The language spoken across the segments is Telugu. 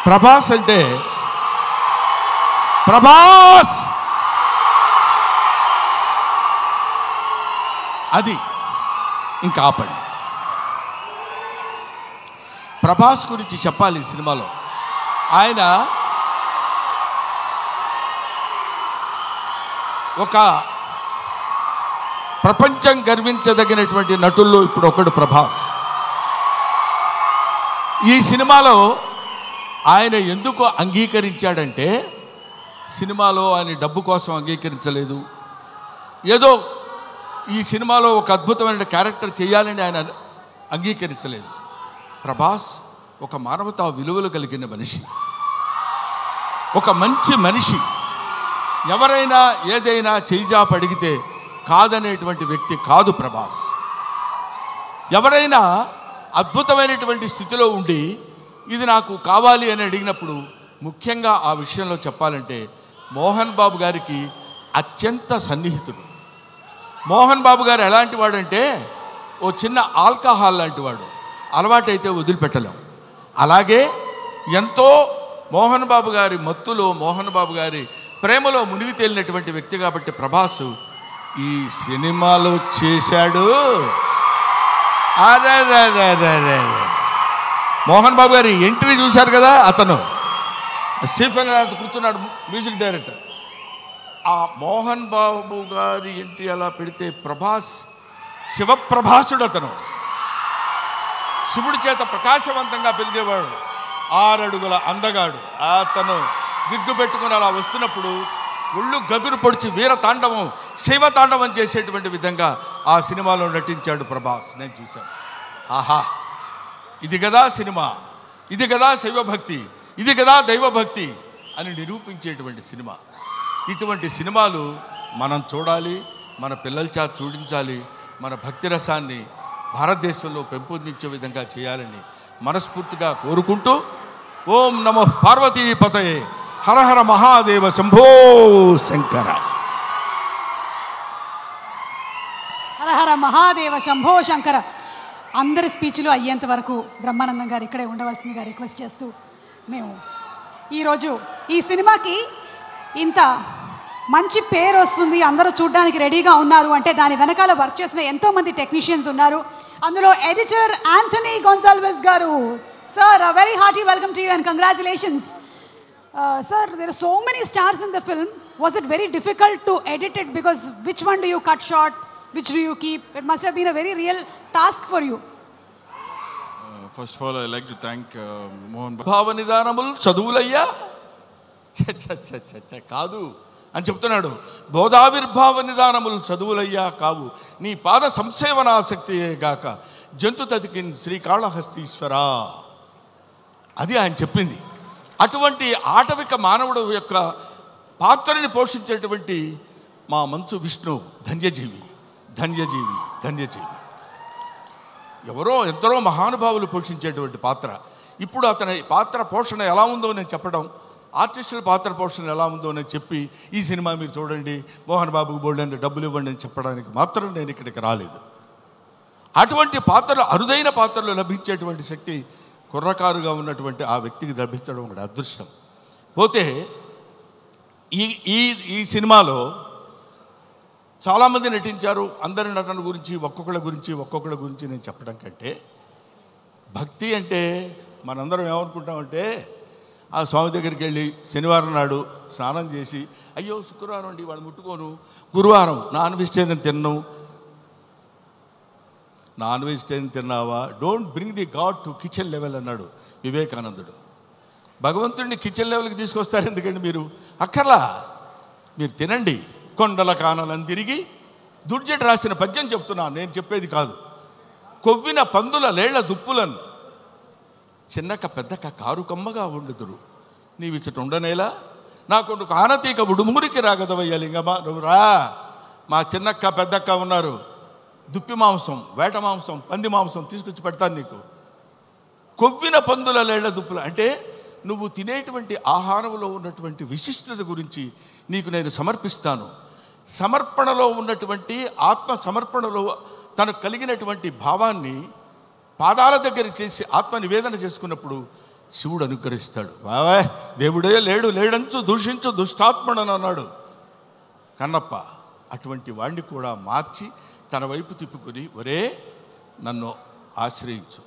ప్రభాస్ అంటే ప్రభాస్ అది ఇంకా ఆపండి. ప్రభాస్ గురించి చెప్పాలి ఈ సినిమాలో. ఆయన ఒక ప్రపంచం గర్వించదగినటువంటి నటుల్లో ఇప్పుడు ఒకడు ప్రభాస్. ఈ సినిమాలో ఆయన ఎందుకు అంగీకరించాడంటే, సినిమాలో ఆయన డబ్బు కోసం అంగీకరించలేదు. ఏదో ఈ సినిమాలో ఒక అద్భుతమైన క్యారెక్టర్ చేయాలని ఆయన అంగీకరించలేదు. ప్రభాస్ ఒక మానవతా విలువలు కలిగిన మనిషి, ఒక మంచి మనిషి. ఎవరైనా ఏదైనా చేయిజాప అడిగితే కాదనేటువంటి వ్యక్తి కాదు ప్రభాస్. ఎవరైనా అద్భుతమైనటువంటి స్థితిలో ఉండి ఇది నాకు కావాలి అని అడిగినప్పుడు, ముఖ్యంగా ఆ విషయంలో చెప్పాలంటే మోహన్ బాబు గారికి అత్యంత సన్నిహితుడు. మోహన్ బాబు గారు ఎలాంటి వాడంటే, ఓ చిన్న ఆల్కహాల్ లాంటి వాడు, అలవాటైతే వదిలిపెట్టలేం. అలాగే ఎంతో మోహన్ బాబు గారి మత్తులో, మోహన్ బాబు గారి ప్రేమలో మునిగి తేలినటువంటి వ్యక్తి కాబట్టి ప్రభాస్ ఈ సినిమాలో చేశాడు. అరే మోహన్ బాబు గారి ఎంట్రీ చూశారు కదా, అతను స్టీఫెన్ కూర్చున్నాడు, మ్యూజిక్ డైరెక్టర్. ఆ మోహన్ బాబు గారి ఎంట్రీ అలా పెడితే ప్రభాస్ శివప్రభాసుడు. అతను శివుడి చేత ప్రకాశవంతంగా పెరిగేవాడు, 6 అడుగుల అందగాడు. అతను విగ్గు పెట్టుకుని అలా వస్తున్నప్పుడు ఒళ్ళు గగురు పొడిచి వీర తాండవం, శైవ తాండవం చేసేటువంటి విధంగా ఆ సినిమాలో నటించాడు ప్రభాస్. నేను చూశాను. ఆహా, ఇది కదా సినిమా, ఇది కదా శైవభక్తి, ఇది కదా దైవభక్తి అని నిరూపించేటువంటి సినిమా. ఇటువంటి సినిమాలు మనం చూడాలి, మన పిల్లల చేత చూడించాలి. మన భక్తి రసాన్ని భారతదేశంలో పెంపొందించే విధంగా చేయాలని మనస్ఫూర్తిగా కోరుకుంటూ, ఓం నమో పార్వతీపతయే, హర హర మహాదేవ, శంభో శంకర. హర హర మహాదేవ, శంభో శంకర. అందరి స్పీచ్లు అయ్యేంత వరకు బ్రహ్మానందం గారు ఇక్కడే ఉండవలసిందిగా రిక్వెస్ట్ చేస్తూ, మేము ఈరోజు ఈ సినిమాకి ఇంత మంచి పేరు వస్తుంది, అందరూ చూడడానికి రెడీగా ఉన్నారు అంటే దాని వెనకాల వర్క్ చేసిన ఎంతోమంది టెక్నీషియన్స్ ఉన్నారు. అందులో ఎడిటర్ యాంథనీ గొన్సాల్వెస్ గారు. Sir, a very hearty welcome to you and congratulations. Sir, there are so many stars in the film. Was it very difficult to edit it? Because which one do you cut short? Which do you keep? It must have been a very real task for you. First of all, I'd like to thank Mohan Babu. భావనిదానములు చదువులయ్యా కాదు అని చెప్తున్నాడు. బోధావిర్భావ నిదానములు చదువులయ్యా కావు, నీ పాద సంసేవనాసక్తియే గాక జంతు తతికిన్ శ్రీకాళహస్తీశ్వర. అది ఆయన చెప్పింది. అటువంటి ఆటవిక మానవుడు యొక్క పాత్రని పోషించేటువంటి మా మంచు విష్ణు ధన్యజీవి, ధన్యజీవి, ధన్యజీవి. ఎందరో మహానుభావులు పోషించేటువంటి పాత్ర. ఇప్పుడు అతని పాత్ర పోషణ ఎలా ఉందో నేను చెప్పడం, ఆర్టిస్టుల పాత్ర పోషణ ఎలా ఉందో నేను చెప్పి, ఈ సినిమా మీరు చూడండి, మోహన్ బాబుకు బోల్డెంత డబ్బులు ఇవ్వండి అని చెప్పడానికి మాత్రం నేను ఇక్కడికి రాలేదు. అటువంటి పాత్రలు, అరుదైన పాత్రలు లభించేటువంటి శక్తి కుర్రకారుగా ఉన్నటువంటి ఆ వ్యక్తికి లభించడం ఒక అదృష్టం. పోతే ఈ సినిమాలో చాలామంది నటించారు. అందరి నటన గురించి ఒక్కొక్కళ్ళ గురించి నేను చెప్పడం కంటే, భక్తి అంటే మనందరం ఏమనుకుంటామంటే, ఆ స్వామి దగ్గరికి వెళ్ళి శనివారం నాడు స్నానం చేసి, అయ్యో శుక్రవారం అండి వాళ్ళు ముట్టుకోను, గురువారం నాన్ వెజిటేరియన్ తిన్నాను. నాన్ వెజిటేరియన్ తిన్నావా, don't bring the God to kitchen level అన్నాడు వివేకానందుడు. భగవంతుడిని కిచెన్ లెవెల్కి తీసుకొస్తారు ఎందుకండి మీరు? అక్కర్లా, మీరు తినండి. కొండల కానలను తిరిగి దుర్జట రాసిన పద్యం చెప్తున్నాను, నేను చెప్పేది కాదు. కొవ్విన పందుల లేళ్ల దుప్పులను చిన్నక పెద్దక కారు కమ్మగా ఉండుదురు, నీవిచ్చట ఉండనేలా నా కొడుకు ఆనతీక ఉడుమురికి రాగదవయ్యా లింగమ్మ, నువ్వు రా. మా చిన్నక్క పెద్దక్క ఉన్నారు, దుప్పి మాంసం, వేట మాంసం, పంది మాంసం తీసుకొచ్చి పెడతాను నీకు. కొవ్విన పందుల లేళ్ల దుప్పులు అంటే నువ్వు తినేటువంటి ఆహారంలో ఉన్నటువంటి విశిష్టత గురించి నీకు నేను సమర్పిస్తాను. సమర్పణలో ఉన్నటువంటి ఆత్మ సమర్పణలో తనకు కలిగినటువంటి భావాన్ని పాదాల దగ్గర చేసి ఆత్మ నివేదన చేసుకున్నప్పుడు శివుడు అనుగ్రహిస్తాడు. బావా దేవుడే లేడంచు దూషించు దుష్టాత్ముడని అన్నాడు కన్నప్ప. అటువంటి వాడిని కూడా మార్చి తన వైపు తిప్పుకొని, ఒరే నన్ను ఆశ్రయించు,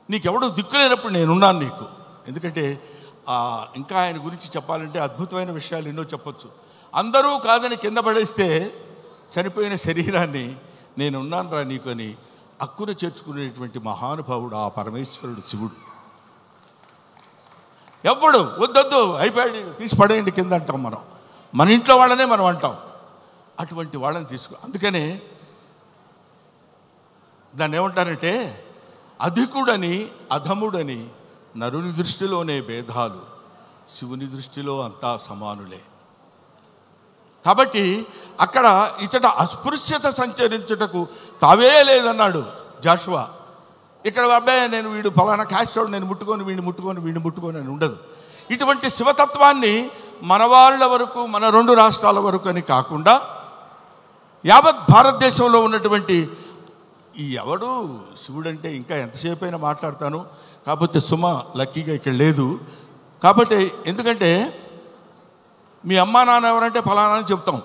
నీకెవడు దిక్కులేనప్పుడు నేనున్నాను నీకు. ఎందుకంటే ఇంకా ఆయన గురించి చెప్పాలంటే అద్భుతమైన విషయాలు ఎన్నో చెప్పొచ్చు. అందరూ కాదని కింద పడేస్తే చనిపోయిన శరీరాన్ని నేనున్నాను రా నీకు అని అక్కున చేర్చుకునేటువంటి మహానుభావుడు ఆ పరమేశ్వరుడు శివుడు. ఎవ్వడు వద్దొద్దు అయిపోయాడు తీసి పడేయండి కింద అంటాం మనం, మన ఇంట్లో వాళ్ళనే మనం అంటాం. అటువంటి వాళ్ళని అందుకనే దాన్ని ఏమంటారంటే అధికుడని అధముడని నరుని దృష్టిలోనే భేదాలు, శివుని దృష్టిలో అంతా సమానులే. కాబట్టి అక్కడ ఇచ్చట అస్పృశ్యత సంచరించుటకు తావే లేదన్నాడు జాషువా. ఇక్కడ అబ్బాయి నేను వీడు ఫలానా క్యాస్టోడు నేను ముట్టుకొని వీడిని ముట్టుకొని అని ఉండదు. ఇటువంటి శివతత్వాన్ని మన వాళ్ళ వరకు, మన 2 రాష్ట్రాల వరకు అని కాకుండా యావత్ భారతదేశంలో ఉన్నటువంటి ఈ ఎవడు శివుడంటే ఇంకా ఎంతసేపు అయినా మాట్లాడతాను. కాకపోతే సుమ లక్కీగా ఇక్కడ లేదు. కాబట్టి ఎందుకంటే మీ అమ్మా నాన్న ఎవరంటే ఫలానా అని చెప్తాం,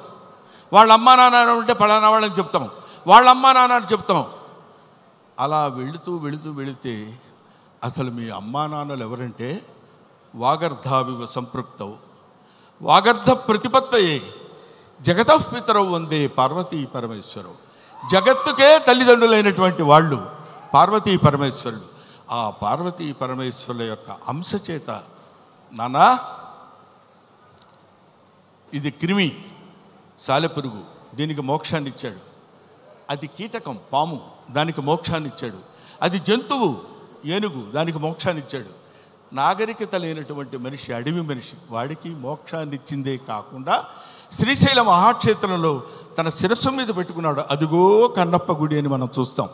వాళ్ళ అమ్మా నాన్న ఎవరంటే ఫలానా వాళ్ళని చెప్తాం, వాళ్ళ అమ్మా నాన్న అని చెప్తాం. అలా వెళితే అసలు మీ అమ్మా నాన్నలు ఎవరంటే వాగర్ధావివ సంపృక్తవు వాగర్ధ ప్రతిపత్తయే జగతః పితరవు వందే పార్వతీ పరమేశ్వరవు. జగత్తుకే తల్లిదండ్రులైనటువంటి వాళ్ళు పార్వతీ పరమేశ్వరుడు. ఆ పార్వతీ పరమేశ్వరుల యొక్క అంశ చేత నానా ఇది క్రిమి సాలెపురుగు దీనికి మోక్షాన్ని ఇచ్చాడు, అది కీటకం పాము దానికి మోక్షాన్ని ఇచ్చాడు, అది జంతువు ఏనుగు దానికి మోక్షాన్ని ఇచ్చాడు. నాగరికత లేనటువంటి మనిషి అడవి మనిషి వాడికి మోక్షాన్ని ఇచ్చిందే కాకుండా శ్రీశైల మహాక్షేత్రంలో తన శిరస్సు మీద పెట్టుకున్నాడు. అదిగో కన్నప్ప గుడి అని మనం చూస్తాం.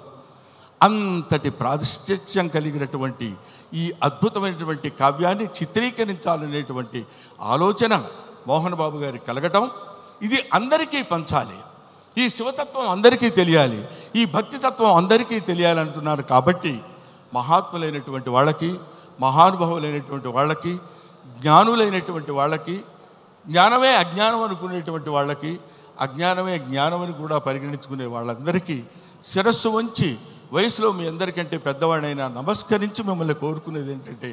అంతటి ప్రాతిష్ఠ్యం కలిగినటువంటి ఈ అద్భుతమైనటువంటి కావ్యాన్ని చిత్రీకరించాలనేటువంటి ఆలోచన మోహన్ బాబు గారికి కలగటం, ఇది అందరికీ పంచాలి, ఈ శివతత్వం అందరికీ తెలియాలి, ఈ భక్తితత్వం అందరికీ తెలియాలంటున్నారు. కాబట్టి మహాత్ములైనటువంటి వాళ్ళకి, మహానుభావులైనటువంటి వాళ్ళకి, జ్ఞానులైనటువంటి వాళ్ళకి, జ్ఞానమే అజ్ఞానం అనుకునేటువంటి వాళ్ళకి, అజ్ఞానమే జ్ఞానం అని కూడా పరిగణించుకునే వాళ్ళందరికీ శిరస్సు వంచి వయసులో మీ అందరికంటే పెద్దవాడైనా నమస్కరించి మిమ్మల్ని కోరుకునేది ఏంటంటే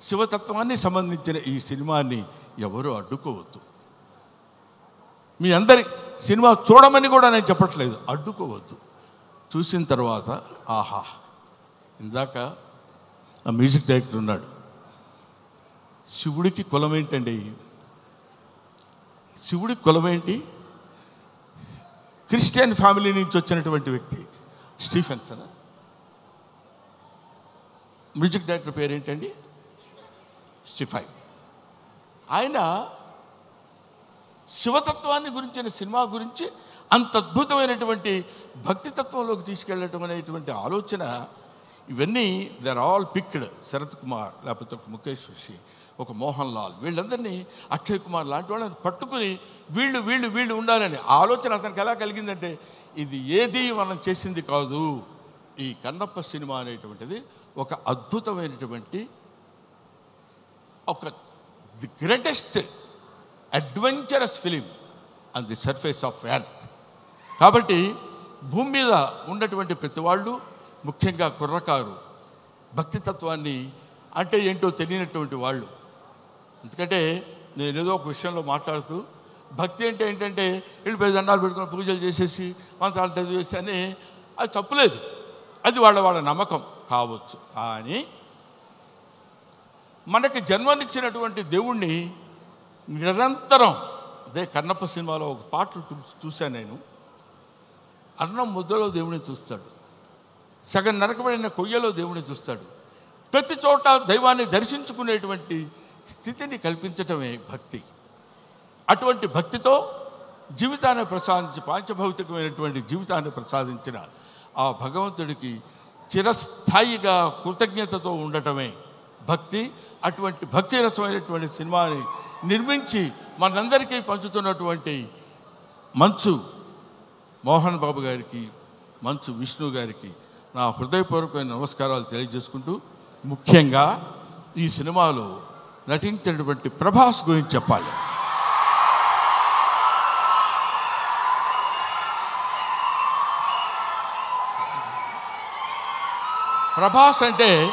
శివతత్వాన్ని సంబంధించిన ఈ సినిమాని ఎవరు అడ్డుకోవద్దు. మీ అందరి సినిమా చూడమని కూడా నేను చెప్పట్లేదు, అడ్డుకోవద్దు. చూసిన తర్వాత ఆహా, ఇందాక ఆ మ్యూజిక్ డైరెక్టర్ ఉన్నాడు, శివుడికి కులం ఏంటండి? శివుడికి కులం ఏంటి? క్రిస్టియన్ ఫ్యామిలీ నుంచి వచ్చినటువంటి వ్యక్తి స్టీఫెన్సన్. మ్యూజిక్ డైరెక్టర్ పేరేంటండి? స్టిఫై. ఆయన శివతత్వాన్ని గురించిన సినిమా గురించి అంత అద్భుతమైనటువంటి భక్తితత్వంలోకి తీసుకెళ్ళటం అనేటువంటి ఆలోచన, ఇవన్నీ they are all picked. Sharath Kumar, లేకపోతే ఒక ముఖేష్ ఋషి, ఒక మోహన్ లాల్, వీళ్ళందరినీ అక్షయ్ కుమార్ లాంటి వాళ్ళని పట్టుకుని వీళ్ళు వీళ్ళు వీళ్ళు ఉండాలని ఆలోచన అతనికి ఎలా కలిగిందంటే, ఇది ఏది మనం చేసింది కాదు, ఈ కన్నప్ప సినిమా అనేటువంటిది ఒక అద్భుతమైనటువంటి ఒక the greatest adventurous film on the surface of earth. కాబట్టి భూమి మీద ఉన్నటువంటి ప్రతి వాళ్ళు, ముఖ్యంగా కుర్రకారు, భక్తితత్వాన్ని అంటే ఏంటో తెలియనటువంటి వాళ్ళు. ఎందుకంటే నేను ఏదో ఒక విషయంలో మాట్లాడుతూ భక్తి అంటే ఏంటంటే వెళ్ళిపోయి దండాలు పెట్టుకుని పూజలు చేసేసి మంత్రాలు చదివేసి అని, అది తప్పులేదు, అది వాళ్ళ నమ్మకం కావచ్చు. కానీ మనకి జన్మనిచ్చినటువంటి దేవుణ్ణి నిరంతరం, అదే కన్నప్ప సినిమాలో ఒక పాటలు చూశాను నేను, అన్నం ముద్దలో దేవుడిని చూస్తాడు, సగం నరకబడిన కొయ్యలో దేవుడిని చూస్తాడు, ప్రతి చోట దైవాన్ని దర్శించుకునేటువంటి స్థితిని కల్పించటమే భక్తి. అటువంటి భక్తితో జీవితాన్ని ప్రసాదించి, పాంచభౌతికమైనటువంటి జీవితాన్ని ప్రసాదించిన ఆ భగవంతుడికి చిరస్థాయిగా కృతజ్ఞతతో ఉండటమే భక్తి. అటువంటి భక్తి రసమైనటువంటి సినిమాని నిర్మించి మనందరికీ పంచుతున్నటువంటి మంచు మోహన్ బాబు గారికి, మంచు విష్ణు గారికి నా హృదయపూర్వకమైన నమస్కారాలు తెలియజేసుకుంటూ, ముఖ్యంగా ఈ సినిమాలో నటించినటువంటి ప్రభాస్ గురించి చెప్పాలి. ప్రభాస్ అంటే